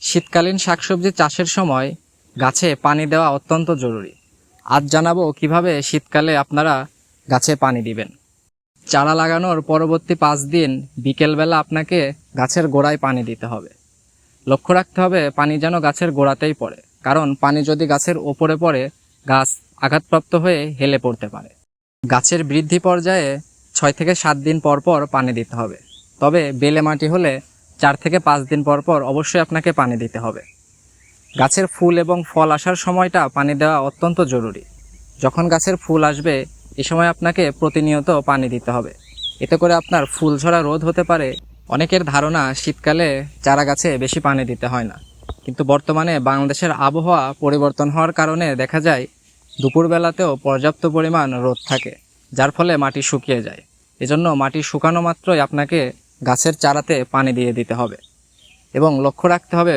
শীতকালীন শাকসবজি চাষের সময় গাছে পানি দেওয়া অত্যন্ত জরুরি। আজ জানাবো কিভাবে শীতকালে আপনারা গাছে পানি দিবেন। চারা লাগানোর পরবর্তী 5 দিন বিকেলবেলা আপনাকে গাছের গোড়ায় পানি দিতে হবে। লক্ষ্য রাখতে হবে পানি যেন গাছের গোড়াতেই পড়ে, কারণ পানি যদি গাছের ওপরে পড়ে গাছ আঘাতপ্রাপ্ত হয়ে হেলে পড়তে পারে। গাছের বৃদ্ধি পর্যায়ে 6 থেকে 7 দিন পর পর পানি দিতে হবে, তবে বেলে মাটি হলে 4 থেকে 5 দিন পর পর অবশ্যই আপনাকে পানি দিতে হবে। গাছের ফুল এবং ফল আসার সময়টা পানি দেওয়া অত্যন্ত জরুরি। যখন গাছের ফুল আসবে এ সময় আপনাকে প্রতিনিয়ত পানি দিতে হবে, এতে করে আপনার ফুল ঝরা রোধ হতে পারে। অনেকের ধারণা শীতকালে চারা গাছে বেশি পানি দিতে হয় না, কিন্তু বর্তমানে বাংলাদেশের আবহাওয়া পরিবর্তন হওয়ার কারণে দেখা যায় দুপুরবেলাতেও পর্যাপ্ত পরিমাণ রোদ থাকে, যার ফলে মাটি শুকিয়ে যায়। এজন্য মাটি শুকানো মাত্রই আপনাকে গাছের চারাতে পানি দিয়ে দিতে হবে এবং লক্ষ্য রাখতে হবে